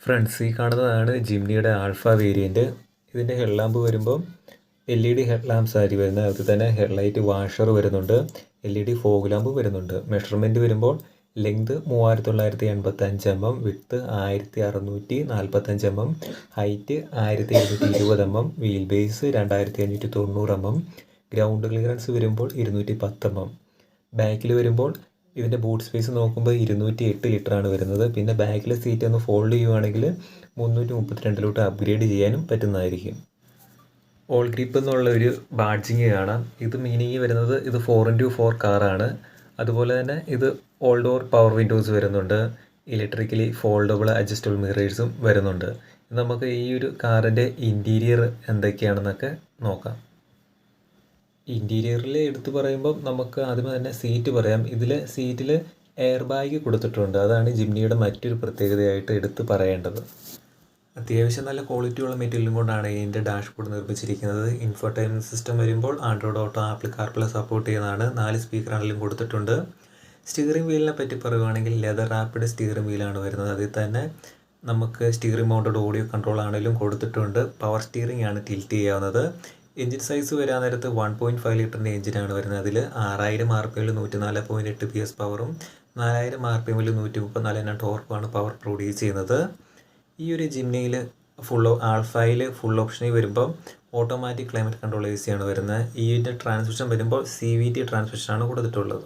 Friends, ഈ കാണുന്നതാണ് ജിംനിയുടെ alpha variant. ഇതിൻ്റെ ഹെഡ് ലാമ്പ് വരുമ്പം LED ഹെഡ് ലാമ്പ്സ് ആയിരിക്കും വരുന്നത്. അതിൽ തന്നെ ഹെഡ്ലൈറ്റ് വാഷർ വരുന്നുണ്ട്, LED ഫോഗ് ലാമ്പ് വരുന്നുണ്ട്. മെഷർമെൻറ്റ് വരുമ്പോൾ length 3985 mm, width 1645 mm, height 1720 mm, wheel base 2590 mm, ground clearance വരുമ്പോൾ 210 mm. ബാക്കിൽ വരുമ്പോൾ ഇതിൻ്റെ ബൂട്ട് സ്പേസ് നോക്കുമ്പോൾ 208 ലിറ്ററാണ് വരുന്നത്. പിന്നെ ബാക്കിലെ സീറ്റ് ഒന്ന് ഫോൾഡ് ചെയ്യുവാണെങ്കിൽ 332 അപ്ഗ്രേഡ് ചെയ്യാനും പറ്റുന്നതായിരിക്കും. ഓൾ ഗ്രിപ്പ് എന്നുള്ള ഒരു ബാഡ്ജിങ് കാണാം. ഇത് മീനിങ് വരുന്നത് ഇത് 4x4 കാറാണ്. അതുപോലെ തന്നെ ഇത് ഓൾ ഡോർ പവർ വിൻഡോസ് വരുന്നുണ്ട്, ഇലക്ട്രിക്കലി ഫോൾഡബിൾ അഡ്ജസ്റ്റബിൾ മിറേഴ്സും വരുന്നുണ്ട്. നമുക്ക് ഈ ഒരു കാറിൻ്റെ ഇൻറ്റീരിയർ എന്തൊക്കെയാണെന്നൊക്കെ നോക്കാം. ഇൻറ്റീരിയറിൽ എടുത്ത് പറയുമ്പം നമുക്ക് ആദ്യമേ തന്നെ സീറ്റ് പറയാം. സീറ്റിൽ എയർ ബാഗ് കൊടുത്തിട്ടുണ്ട്. അതാണ് ജിംനിയുടെ മറ്റൊരു പ്രത്യേകതയായിട്ട് എടുത്ത് പറയേണ്ടത്. അത്യാവശ്യം നല്ല ക്വാളിറ്റിയുള്ള മെറ്റീരിയലും കൊണ്ടാണ് ഇതിൻ്റെ ഡാഷ്ബോർഡ് നിർമ്മിച്ചിരിക്കുന്നത്. ഇൻഫോർടൈൻമെൻറ്റ് സിസ്റ്റം വരുമ്പോൾ Android auto, apple CarPlay support ചെയ്യുന്നതാണ്. 4 സ്പീക്കറാണെങ്കിലും കൊടുത്തിട്ടുണ്ട്. സ്റ്റിയറിംഗ് വീലിനെ പറ്റി പറയുകയാണെങ്കിൽ ലെതർ റാപ്പിഡ് സ്റ്റിയറിംഗ് വീലാണ് വരുന്നത്. അതിൽ തന്നെ നമുക്ക് സ്റ്റിയറിംഗ് മൗണ്ടഡ് ഓഡിയോ കൺട്രോൾ ആണെങ്കിലും കൊടുത്തിട്ടുണ്ട്. പവർ സ്റ്റിയറിംഗ് ആണ് ടിൽറ്റ് ചെയ്യാവുന്നത്. എഞ്ചിൻ സൈസ് വരാൻ നേരത്ത് 1.5 ലിറ്ററിൻ്റെ എഞ്ചിനാണ് വരുന്നത്. അതിൽ 6000 RPM 104.8 PS പവറും 4000 RPM 134 ടോർക്കുമാണ് പവർ പ്രൊഡ്യൂസ് ചെയ്യുന്നത്. ഈ ഒരു ജിംനിയിൽ ആൽഫയിൽ ഫുൾ ഓപ്ഷനിൽ വരുമ്പം ഓട്ടോമാറ്റിക് ക്ലൈമറ്റ് കൺട്രോൾ AC ആണ് വരുന്നത്. ഇതിൻ്റെ ട്രാൻസ്മിഷൻ വരുമ്പോൾ CVT ട്രാൻസ്മിഷനാണ് കൊടുത്തിട്ടുള്ളത്.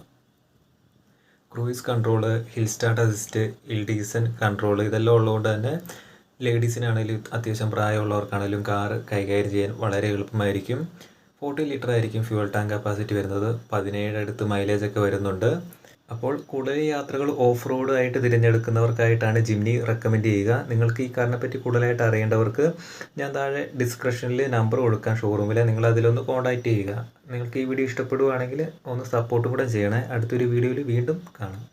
Cruise control, hill start assist, hill decent control ഇതെല്ലാം ഉള്ളതുകൊണ്ട് തന്നെ ലേഡീസിനാണെങ്കിലും അത്യാവശ്യം പ്രായമുള്ളവർക്കാണെങ്കിലും കാറ് കൈകാര്യം ചെയ്യാൻ വളരെ എളുപ്പമായിരിക്കും. 40 ലിറ്റർ ആയിരിക്കും ഫ്യൂവൽ ടാങ്ക് കപ്പാസിറ്റി വരുന്നത്. 17 അടുത്ത് മൈലേജൊക്കെ വരുന്നുണ്ട്. അപ്പോൾ കൂടുതൽ യാത്രകൾ ഓഫ് റോഡ് ആയിട്ട് തിരഞ്ഞെടുക്കുന്നവർക്കായിട്ടാണ് ജിംനി റെക്കമെൻഡ് ചെയ്യുക. നിങ്ങൾക്ക് ഈ കാറിനെ പറ്റി കൂടുതലായിട്ട് അറിയേണ്ടവർക്ക് ഞാൻ താഴെ ഡിസ്ക്രിപ്ഷനിൽ നമ്പർ കൊടുക്കാം ഷോറൂമിൽ. നിങ്ങൾ അതിലൊന്ന് കോൺടാക്റ്റ് ചെയ്യുക. നിങ്ങൾക്ക് ഈ വീഡിയോ ഇഷ്ടപ്പെടുകയാണെങ്കിൽ ഒന്ന് സപ്പോർട്ടും കൂടെ ചെയ്യണേ. അടുത്തൊരു വീഡിയോയിൽ വീണ്ടും കാണാം.